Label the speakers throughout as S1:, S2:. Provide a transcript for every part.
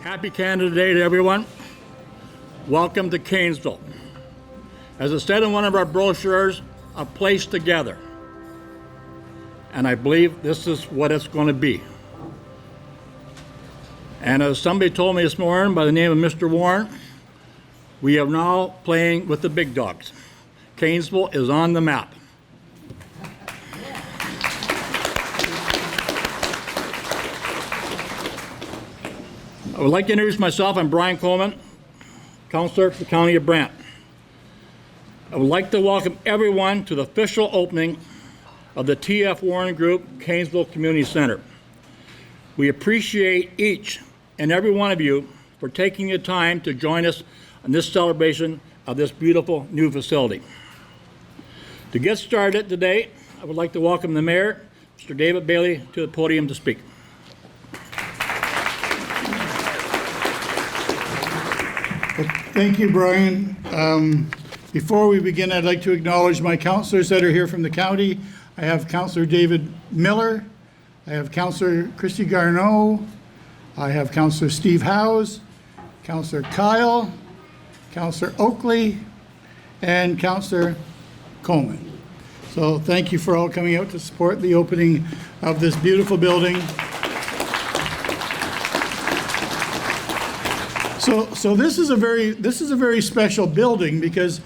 S1: Happy Canada Day to everyone. Welcome to Cainsville. As it said in one of our brochures, a place together. And I believe this is what it's going to be. And as somebody told me this morning by the name of Mr. Warren, we are now playing with the big dogs. Cainsville is on the map. I would like to introduce myself. I'm Brian Coleman, Councillor for the County of Brant. I would like to welcome everyone to the official opening of the TF Warren Group Cainsville Community Center. We appreciate each and every one of you for taking the time to join us on this celebration of this beautiful new facility. To get started today, I would like to welcome the Mayor, Mr. David Bailey, to the podium to speak.
S2: Thank you, Brian. Before we begin, I'd like to acknowledge my councillors that are here from the county. I have Councillor David Miller, I have Councillor Christy Garneau, I have Councillor Steve Howes, Councillor Kyle, Councillor Oakley, and Councillor Coleman. So thank you for all coming out to support the opening of this beautiful building. So this is a very special building because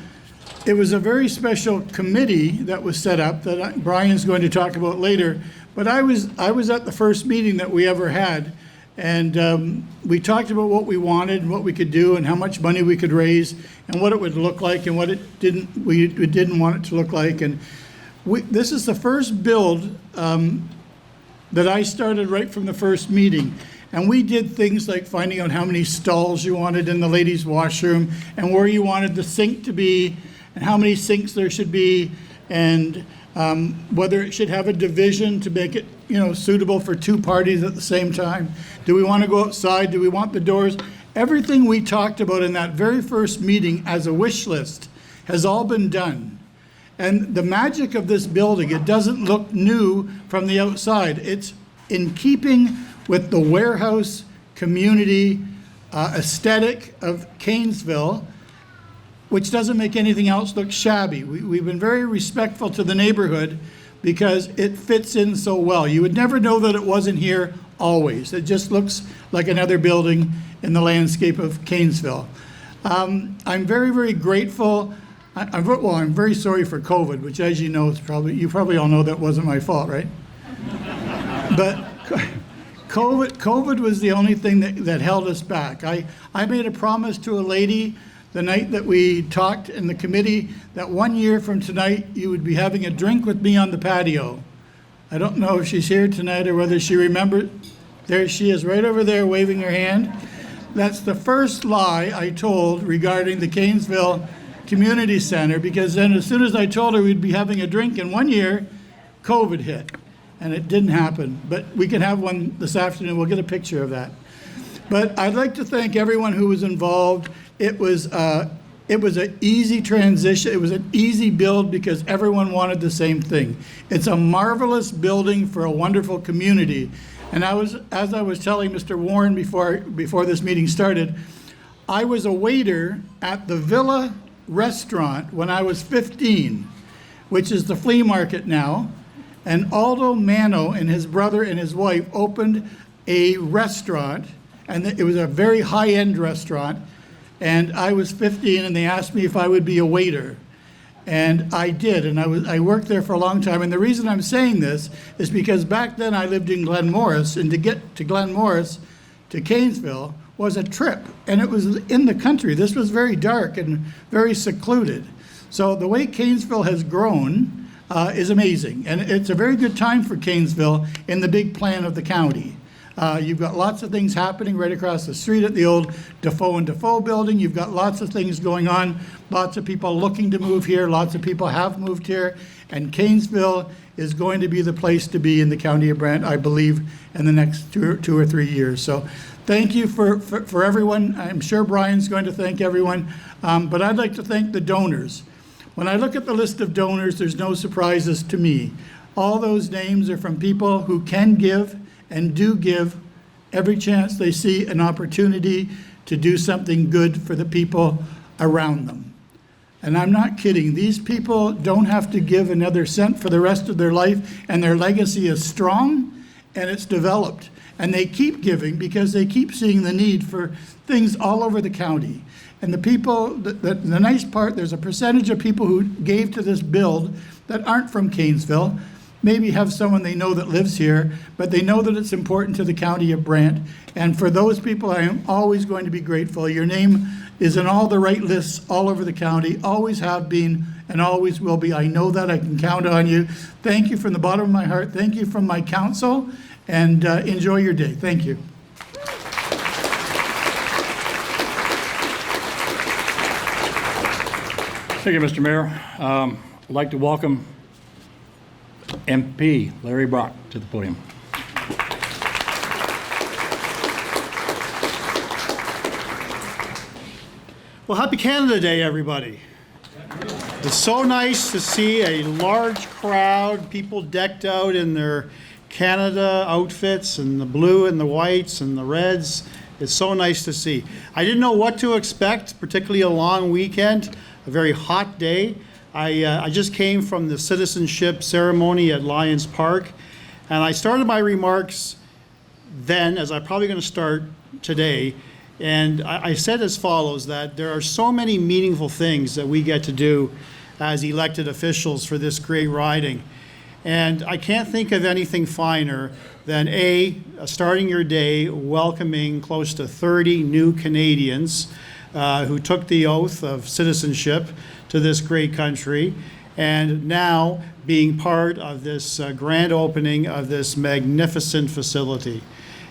S2: it was a very special committee that was set up that Brian's going to talk about later. But I was at the first meeting that we ever had, and we talked about what we wanted and what we could do and how much money we could raise and what it would look like and what we didn't want it to look like. And this is the first build that I started right from the first meeting. And we did things like finding out how many stalls you wanted in the ladies' washroom and where you wanted the sink to be and how many sinks there should be and whether it should have a division to make it, suitable for two parties at the same time. Do we want to go outside? Do we want the doors? Everything we talked about in that very first meeting as a wish list has all been done. And the magic of this building, it doesn't look new from the outside. It's in keeping with the warehouse community aesthetic of Cainsville, which doesn't make anything else look shabby. We've been very respectful to the neighborhood because it fits in so well. You would never know that it wasn't here always. It just looks like another building in the landscape of Cainsville. I'm very, very grateful. I'm very sorry for COVID, which, as you know, you probably all know that wasn't my fault, right? But COVID was the only thing that held us back. I made a promise to a lady the night that we talked in the committee that 1 year from tonight you would be having a drink with me on the patio. I don't know if she's here tonight or whether she remembered. There she is right over there waving her hand. That's the first lie I told regarding the Cainsville Community Center, because then as soon as I told her we'd be having a drink in 1 year, COVID hit. And it didn't happen, but we can have one this afternoon. We'll get a picture of that. But I'd like to thank everyone who was involved. It was an easy transition. It was an easy build because everyone wanted the same thing. It's a marvelous building for a wonderful community. And as I was telling Mr. Warren before this meeting started, I was a waiter at the Villa restaurant when I was 15, which is the flea market now. And Aldo Mano and his brother and his wife opened a restaurant, and it was a very high-end restaurant, and I was 15 and they asked me if I would be a waiter. And I did, and I worked there for a long time. And the reason I'm saying this is because back then I lived in Glen Morris, and to get to Glen Morris to Cainsville was a trip, and it was in the country. This was very dark and very secluded. So the way Cainsville has grown is amazing. And it's a very good time for Cainsville in the big plan of the county. You've got lots of things happening right across the street at the old Defoe and Defoe building. You've got lots of things going on, lots of people looking to move here, lots of people have moved here, and Cainsville is going to be the place to be in the county of Brant, I believe, in the next two or 3 years. So thank you for everyone. I'm sure Brian's going to thank everyone, but I'd like to thank the donors. When I look at the list of donors, there's no surprises to me. All those names are from people who can give and do give every chance they see an opportunity to do something good for the people around them. And I'm not kidding. These people don't have to give another cent for the rest of their life, and their legacy is strong and it's developed. And they keep giving because they keep seeing the need for things all over the county. And the people, the nice part, there's a percentage of people who gave to this build that aren't from Cainsville, maybe have someone they know that lives here, but they know that it's important to the county of Brant. And for those people, I am always going to be grateful. Your name is in all the right lists all over the county, always have been and always will be. I know that. I can count on you. Thank you from the bottom of my heart. Thank you from my council, and enjoy your day. Thank you.
S1: Thank you, Mr. Mayor. I'd like to welcome MP Larry Brock to the podium.
S3: Well, happy Canada Day, everybody. It's so nice to see a large crowd, people decked out in their Canada outfits and the blue and the whites and the reds. It's so nice to see. I didn't know what to expect, particularly a long weekend, a very hot day. I just came from the citizenship ceremony at Lions Park, and I started my remarks then, as I'm probably going to start today, and I said as follows, that there are so many meaningful things that we get to do as elected officials for this great riding. And I can't think of anything finer than starting your day welcoming close to 30 new Canadians who took the oath of citizenship to this great country, and now being part of this grand opening of this magnificent facility.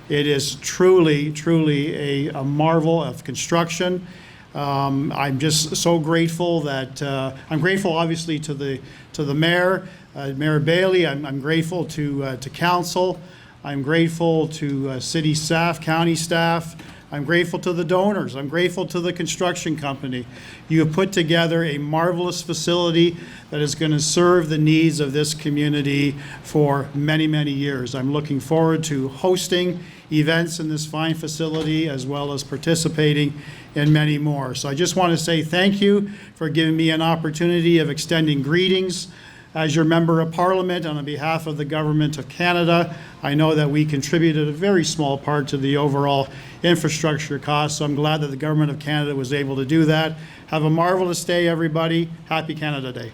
S3: It is truly, truly a marvel of construction. I'm just so grateful that I'm grateful, obviously, to the mayor, Mayor Bailey. I'm grateful to council. I'm grateful to city staff, county staff. I'm grateful to the donors. I'm grateful to the construction company. You have put together a marvelous facility that is going to serve the needs of this community for many, many years. I'm looking forward to hosting events in this fine facility, as well as participating in many more. So I just want to say thank you for giving me an opportunity of extending greetings as your member of parliament on behalf of the government of Canada. I know that we contributed a very small part to the overall infrastructure costs, so I'm glad that the government of Canada was able to do that. Have a marvelous day, everybody. Happy Canada Day.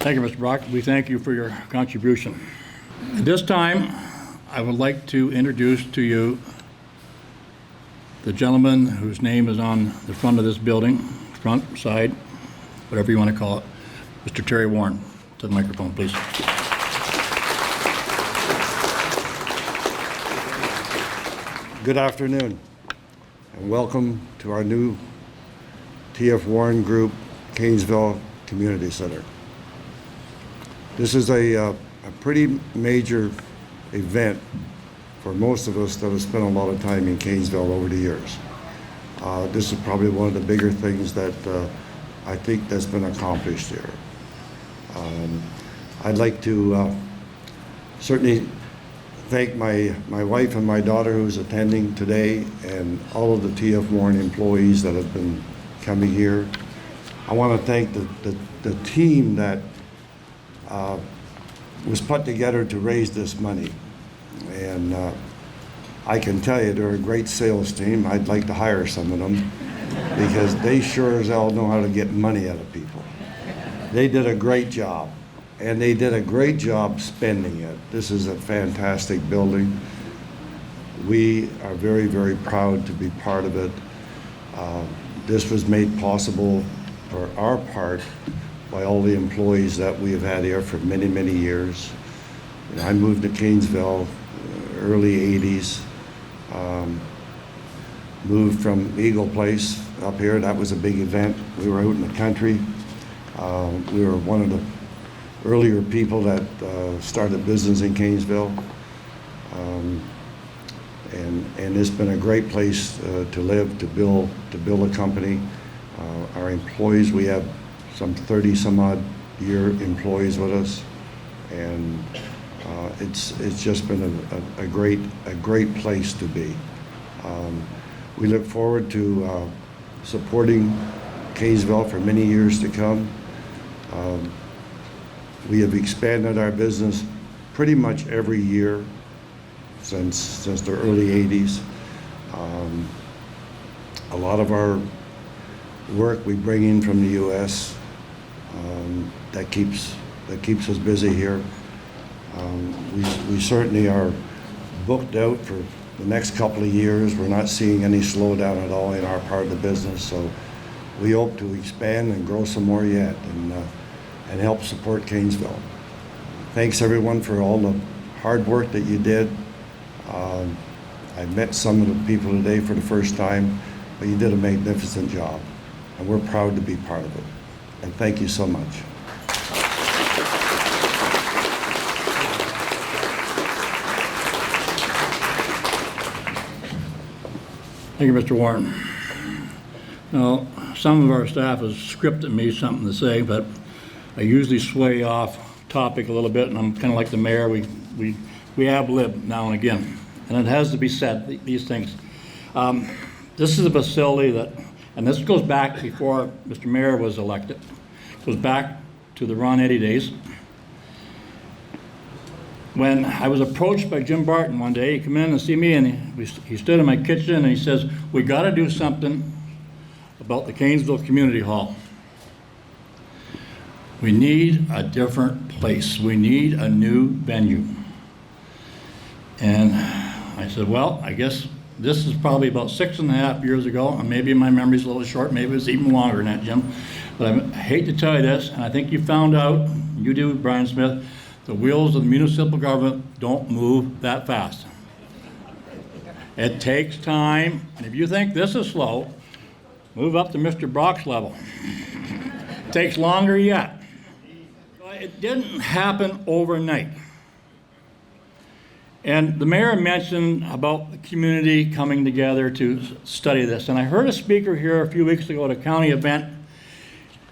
S1: Thank you, Mr. Brock. We thank you for your contribution. At this time, I would like to introduce to you the gentleman whose name is on the front of this building, front, side, whatever you want to call it, Mr. Terry Warren. To the microphone, please.
S4: Good afternoon, and welcome to our new TF Warren Group Cainsville Community Center. This is a pretty major event for most of us that have spent a lot of time in Cainsville over the years. This is probably one of the bigger things that I think that's been accomplished here. I'd like to certainly thank my wife and my daughter who's attending today, and all of the TF Warren employees that have been coming here. I want to thank the team that was put together to raise this money. And I can tell you they're a great sales team. I'd like to hire some of them because they sure as hell know how to get money out of people. They did a great job, and they did a great job spending it. This is a fantastic building. We are very, very proud to be part of it. This was made possible for our part by all the employees that we have had here for many, many years. You know, I moved to Cainsville early 80s, moved from Eagle Place up here. That was a big event. We were out in the country. We were one of the earlier people that started business in Cainsville. And it's been a great place to live, to build a company. Our employees, we have some 30 some odd year employees with us, and it's just been a great place to be. We look forward to supporting Cainsville for many years to come. We have expanded our business pretty much every year since the early 80s. A lot of our work we bring in from the U.S. That keeps us busy here. We certainly are booked out for the next couple of years. We're not seeing any slowdown at all in our part of the business, so we hope to expand and grow some more yet, and help support Cainsville. Thanks everyone for all the hard work that you did. I met some of the people today for the first time, but you did a magnificent job, and we're proud to be part of it. And thank you so much.
S1: Thank you, Mr. Warren. Now, some of our staff has scripted me something to say, but I usually sway off topic a little bit, and I'm kind of like the mayor. We ad-lib now and again, and it has to be said, these things. This is a facility that, and this goes back before Mr. Mayor was elected. It goes back to the Ron Eddy days. When I was approached by Jim Barton one day, he came in and see me, and he stood in my kitchen and he says, "We got to do something about the Cainsville Community Hall. We need a different place. We need a new venue." And I said, well, I guess this is probably about 6.5 years ago, and maybe my memory's a little short, maybe it's even longer than that, Jim. But I hate to tell you this, and I think you found out, you do, Brian Smith, the wheels of the municipal government don't move that fast. It takes time, and if you think this is slow, move up to Mr. Brock's level. It takes longer yet. It didn't happen overnight. And the mayor mentioned about the community coming together to study this. And I heard a speaker here a few weeks ago at a county event,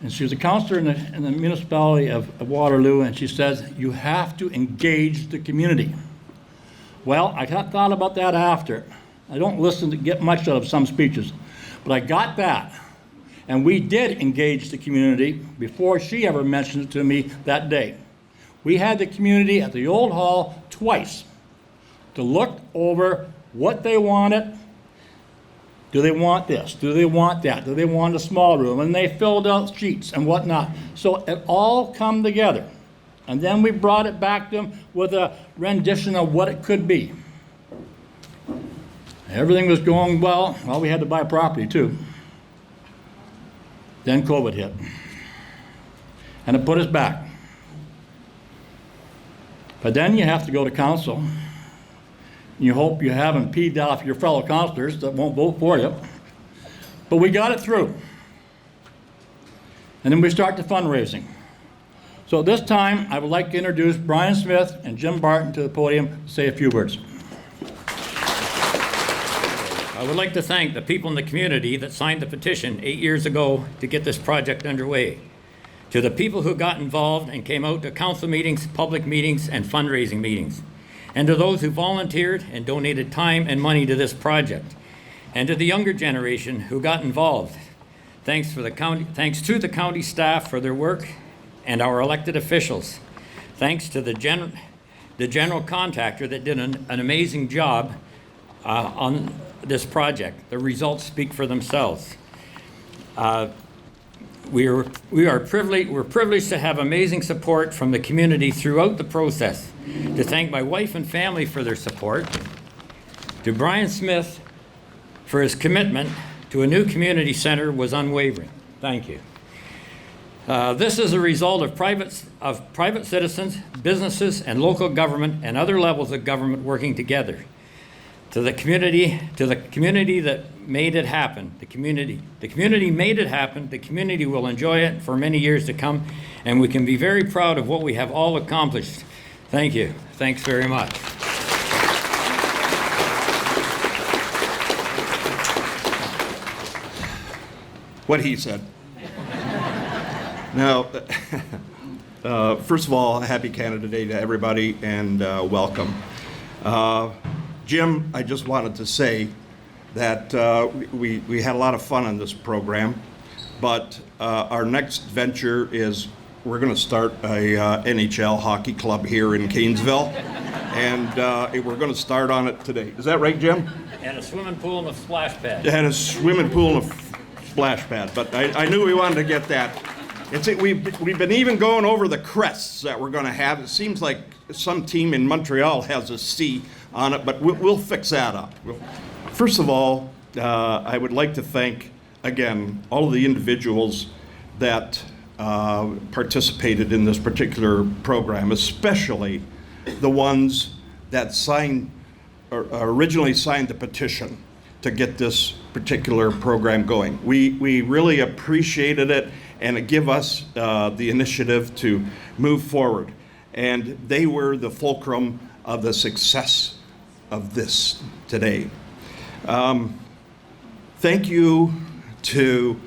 S1: and she was a counselor in the municipality of Waterloo, and she says, you have to engage the community. Well, I thought about that after. I don't listen to get much out of some speeches, but I got that. And we did engage the community before she ever mentioned it to me that day. We had the community at the old hall twice to look over what they wanted. Do they want this? Do they want that? Do they want a small room? And they filled out sheets and whatnot. So it all come together. And then we brought it back to them with a rendition of what it could be. Everything was going well. Well, we had to buy property too. Then COVID hit. And it put us back. But then you have to go to council. You hope you haven't peeved off your fellow councilors that won't vote for you. But we got it through. And then we start the fundraising. So this time, I would like to introduce Brian Smith and Jim Barton to the podium to say a few words.
S5: I would like to thank the people in the community that signed the petition 8 years ago to get this project underway. To the people who got involved and came out to council meetings, public meetings, and fundraising meetings. And to those who volunteered and donated time and money to this project. And to the younger generation who got involved. Thanks to the county staff for their work and our elected officials. Thanks to the general contractor that did an amazing job on this project. The results speak for themselves. We're privileged to have amazing support from the community throughout the process. To thank my wife and family for their support. To Brian Smith for his commitment to a new community center was unwavering. Thank you. This is a result of private citizens, businesses, and local government and other levels of government working together. To the community that made it happen. The community made it happen. The community will enjoy it for many years to come, and we can be very proud of what we have all accomplished. Thank you. Thanks very much.
S6: What he said. Now, First of all, happy Canada Day to everybody, and welcome. Jim, I just wanted to say that we had a lot of fun on this program, but our next venture is we're going to start a NHL hockey club here in Cainsville, and we're going to start on it today. Is that right, Jim?
S5: And a swimming pool and a splash pad.
S6: It had a swimming pool and a splash pad, but I knew we wanted to get that. We've been even going over the crests that we're going to have. It seems like some team in Montreal has a C on it, but we'll fix that up. First of all, I would like to thank, again, all of the individuals that participated in this particular program, especially the ones that originally signed the petition to get this particular program going. We really appreciated it, and it gave us the initiative to move forward. And they were the fulcrum of the success of this today. Thank you to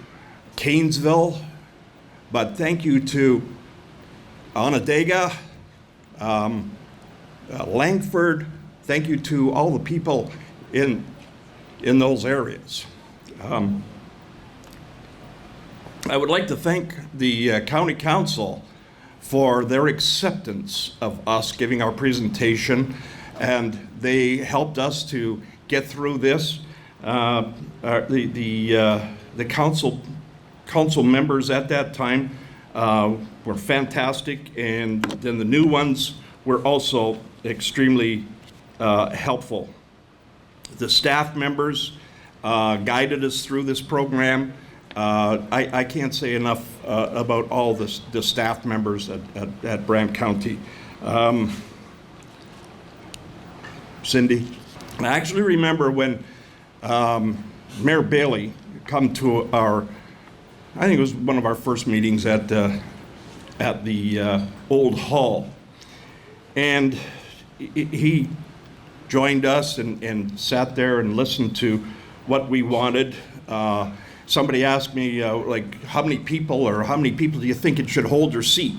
S6: Cainsville, but thank you to Onondaga, Langford. Thank you to all the people in those areas. I would like to thank the County Council for their acceptance of us giving our presentation, and they helped us to get through this. The council members at that time were fantastic, and then the new ones were also extremely helpful. The staff members guided us through this program. I can't say enough about all the staff members at Brant County. Cindy, I actually remember when Mayor Bailey come to I think it was one of our first meetings at the old hall, and he joined us and sat there and listened to what we wanted. Somebody asked me, like, how many people do you think it should hold their seat?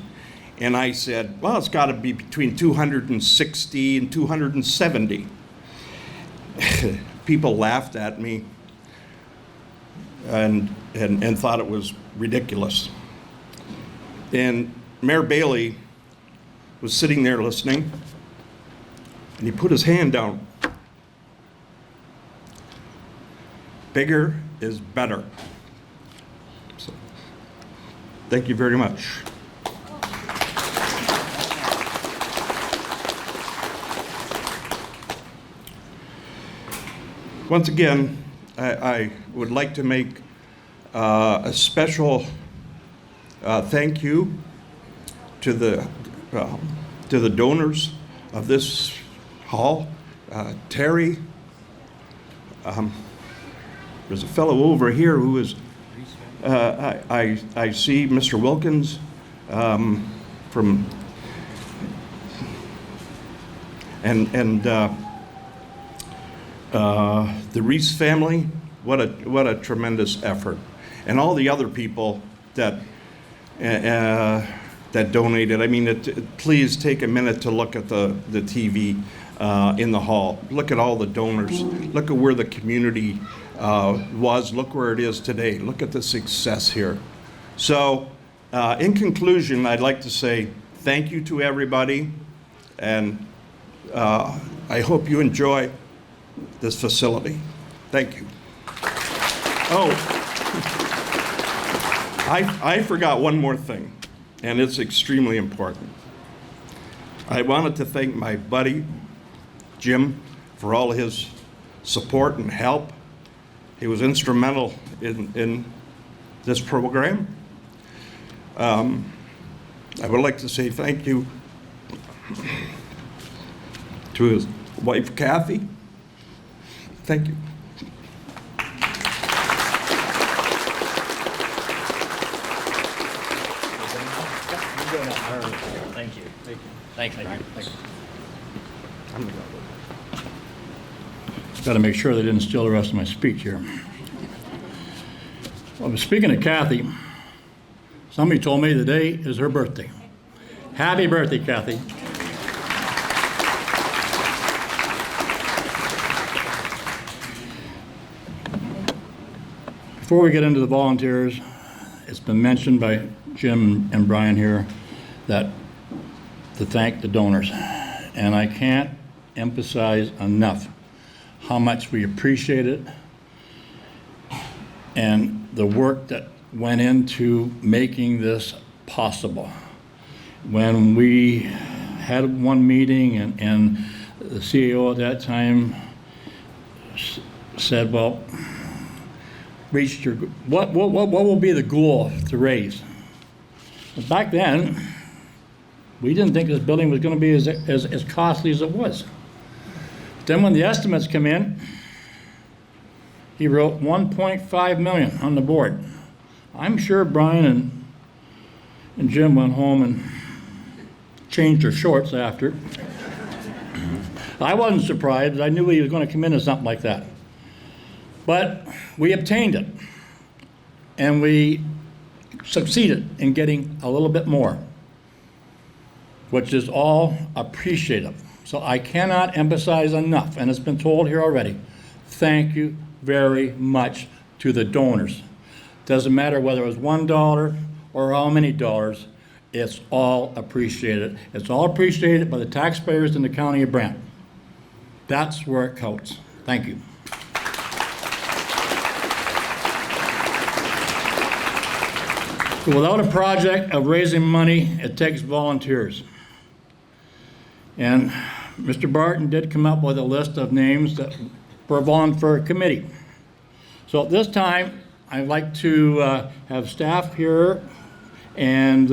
S6: And I said, well, it's got to be between 260 and 270. People laughed at me and thought it was ridiculous. And Mayor Bailey was sitting there listening, and he put his hand down. Bigger is better. So, thank you very much. Once again, I would like to make a special thank you to the donors of this hall. Terry, there's a fellow over here who is, I see Mr. Wilkins from, and the Reese family. What a tremendous effort, and all the other people that donated. I mean, please take a minute to look at the TV in the hall. Look at all the donors. Look at where the community was. Look where it is today. Look at the success here. So, in conclusion, I'd like to say thank you to everybody, and I hope you enjoy this facility. Thank you. Oh, I forgot one more thing, and it's extremely important. I wanted to thank my buddy, Jim, for all his support and help. He was instrumental in this program. I would like to say thank you to his wife, Kathy. Thank you.
S5: Thank you. Thanks, Brian.
S1: Got to make sure they didn't steal the rest of my speech here. Well, speaking of Kathy, somebody told me today is her birthday. Happy birthday, Kathy. Before we get into the volunteers, it's been mentioned by Jim and Brian here that to thank the donors. And I can't emphasize enough how much we appreciate it and the work that went into making this possible. When we had one meeting and the CEO at that time said, well, reach your, what will be the goal to raise? But back then, we didn't think this building was going to be as costly as it was. Then when the estimates come in, he wrote 1.5 million on the board. I'm sure Brian and Jim went home and changed their shorts after. I wasn't surprised. I knew he was going to come in as something like that. But we obtained it, and we succeeded in getting a little bit more, which is all appreciative. So I cannot emphasize enough, and it's been told here already, thank you very much to the donors. Doesn't matter whether it was $1 or how many dollars, it's all appreciated. It's all appreciated by the taxpayers in the county of Brant. That's where it counts. Thank you. So without a project of raising money, it takes volunteers. And Mr. Barton did come up with a list of names that were for a committee. So at this time, I'd like to have staff here, and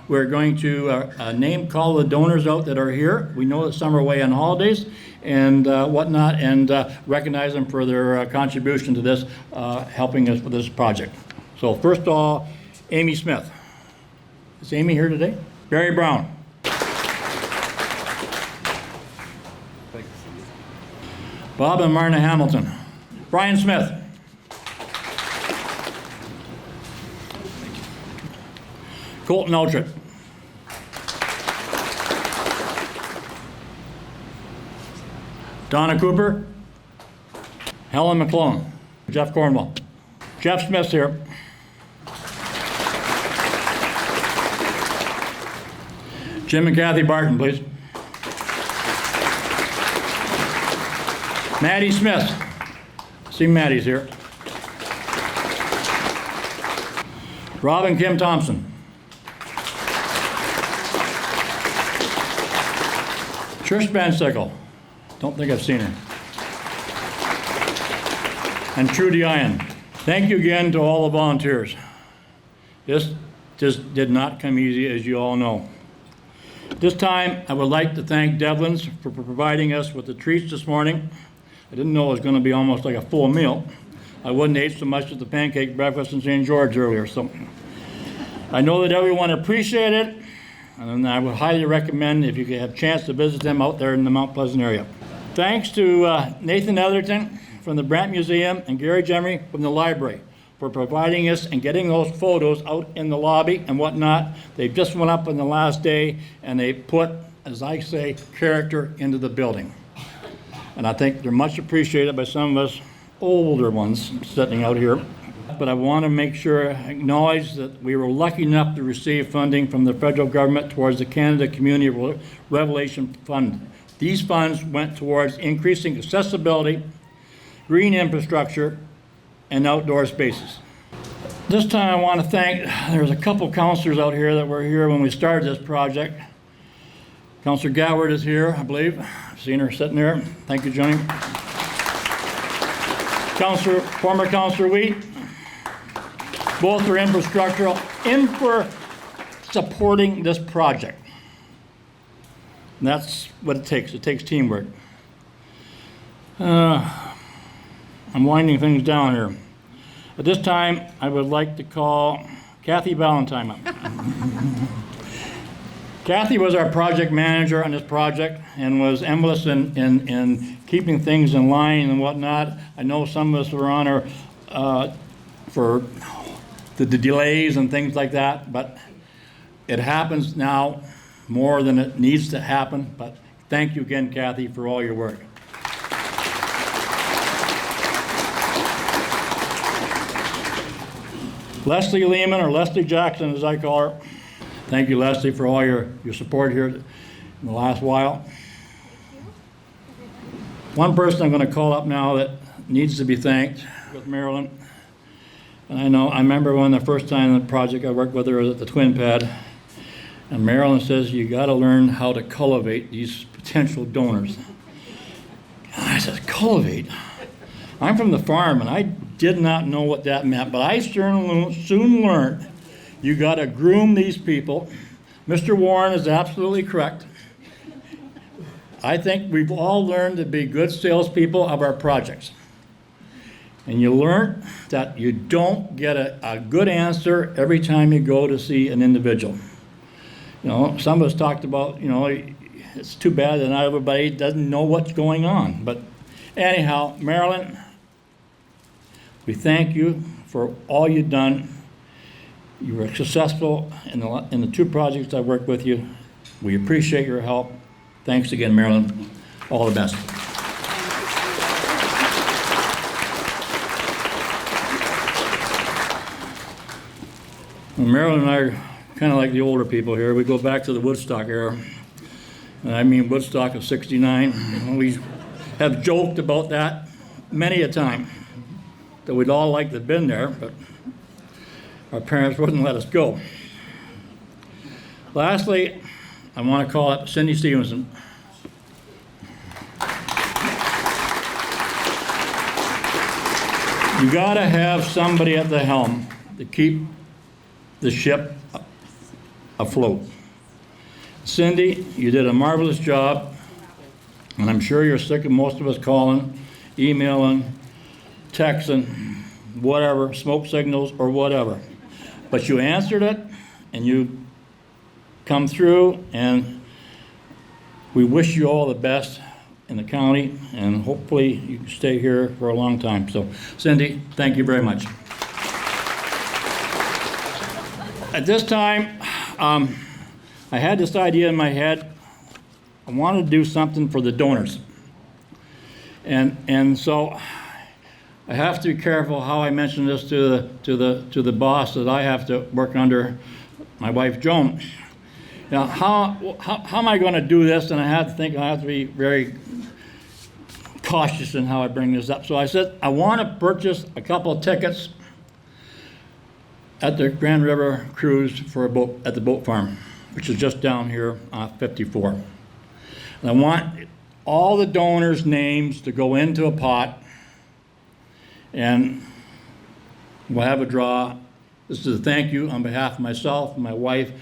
S1: we're going to name call the donors out that are here. We know that some are away on holidays and whatnot, and recognize them for their contribution to this, helping us with this project. So first of all, Amy Smith. Is Amy here today? Barry Brown. Bob and Marna Hamilton. Brian Smith. Colton Eltritt. Donna Cooper. Helen McClone. Jeff Cornwall. Jeff Smith's here. Jim and Kathy Barton, please. Maddie Smith. See Maddie's here. Rob and Kim Thompson. Trish Bansickle. Don't think I've seen her. And Trudy Ian. Thank you again to all the volunteers. This just did not come easy, as you all know. This time, I would like to thank Devlin's for providing us with the treats this morning. I didn't know it was going to be almost like a full meal. I wouldn't eat so much at the pancake breakfast in St. George earlier. So I know that everyone appreciated it, and I would highly recommend if you could have a chance to visit them out there in the Mount Pleasant area. Thanks to Nathan Etherton from the Brant Museum and Gary Jemery from the library for providing us and getting those photos out in the lobby and whatnot. They just went up on the last day, and they put, as I say, character into the building. And I think they're much appreciated by some of us older ones sitting out here. But I want to make sure, acknowledge that we were lucky enough to receive funding from the federal government towards the Canada Community Revelation Fund. These funds went towards increasing accessibility, green infrastructure, and outdoor spaces. This time I want to thank, there's a couple councilors out here that were here when we started this project. Councilor Goward is here, I believe. I've seen her sitting there. Thank you, Johnny. Former Councilor Wheat. Both are in for supporting this project. And that's what it takes. It takes teamwork. I'm winding things down here. At this time, I would like to call Kathy Valentine up. Kathy was our project manager on this project and was endless in keeping things in line and whatnot. I know some of us were on her for the delays and things like that, but it happens now. more than it needs to happen, but thank you again, Kathy, for all your work. Leslie Lehman, or Leslie Jackson as I call her. Thank you, Leslie, for all your support here in the last while. One person I'm going to call up now that needs to be thanked was Marilyn. And I remember when the first time in the project I worked with her was at the Twin Pad, and Marilyn says, you got to learn how to cultivate these potential donors. And I said, cultivate? I'm from the farm, and I did not know what that meant, but I soon learned you got to groom these people. Mr. Warren is absolutely correct. I think we've all learned to be good salespeople of our projects. And you learn that you don't get a good answer every time you go to see an individual. You know, some of us talked about, you know, it's too bad that not everybody doesn't know what's going on. But anyhow, Marilyn, we thank you for all you've done. You were successful in the two projects I worked with you. We appreciate your help. Thanks again, Marilyn. All the best. Well, Marilyn and I are kind of like the older people here. We go back to the Woodstock era. And I mean Woodstock of '69. We have joked about that many a time, that we'd all like to have been there, but our parents wouldn't let us go. Lastly, I want to call up Cindy Stevenson. You got to have somebody at the helm to keep the ship afloat. Cindy, you did a marvelous job, and I'm sure you're sick of most of us calling, emailing, texting, whatever, smoke signals or whatever. But you answered it, and you come through, and we wish you all the best in the county, and hopefully you can stay here for a long time. So, Cindy, thank you very much. At this time, I had this idea in my head. I wanted to do something for the donors. And so I have to be careful how I mention this to the boss that I have to work under, my wife Joan. Now, how am I going to do this? And I have to be very cautious in how I bring this up. So I said, I want to purchase a couple of tickets at the Grand River Cruise for a boat at the boat farm, which is just down here on 54. And I want all the donors' names to go into a pot, and we'll have a draw. This is a thank you on behalf of myself, my wife,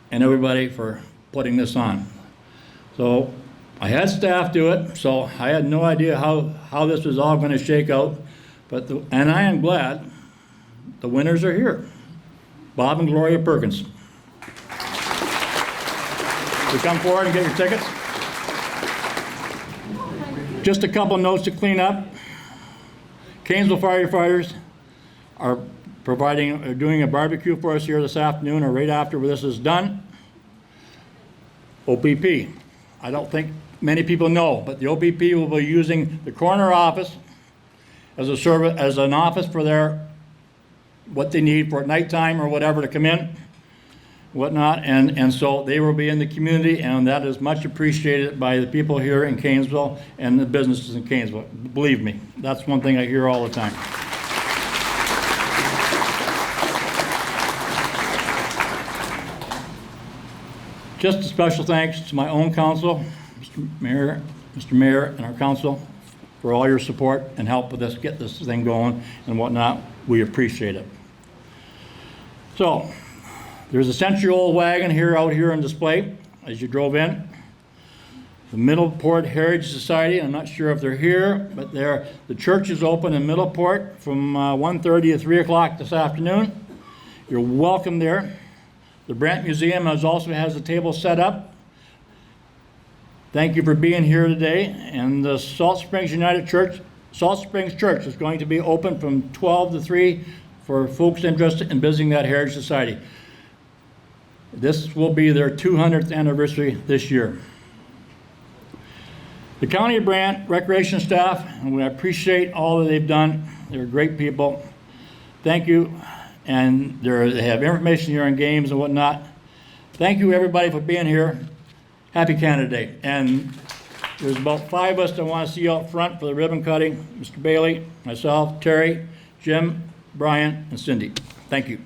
S1: and everybody for putting this on. So I had staff do it, so I had no idea how this was all going to shake out, and I am glad the winners are here. Bob and Gloria Perkins. So come forward and get your tickets. Just a couple notes to clean up. Cainsville firefighters are doing a barbecue for us here this afternoon, or right after this is done. OPP. I don't think many people know, but the OPP will be using the corner office as an office for what they need for nighttime or whatever to come in, whatnot, and so they will be in the community, and that is much appreciated by the people here in Cainsville and the businesses in Cainsville. Believe me, that's one thing I hear all the time. Just a special thanks to my own council, Mr. Mayor, and our council for all your support and help with this, get this thing going and whatnot. We appreciate it. So, there's a century-old wagon out here on display as you drove in. The Middleport Heritage Society, I'm not sure if they're here, but the church is open in Middleport from 1:30 to 3 o'clock this afternoon. You're welcome there. The Brant Museum also has a table set up. Thank you for being here today. And the Salt Springs Church is going to be open from 12 to 3 for folks interested in visiting that Heritage Society. This will be their 200th anniversary this year. The County of Brant Recreation staff, and we appreciate all that they've done. They're great people. Thank you. And they have information here on games and whatnot. Thank you, everybody, for being here. Happy Canada Day. And there's about 5 of us that want to see you out front for the ribbon cutting. Mr. Bailey, myself, Terry, Jim, Brian, and Cindy. Thank you.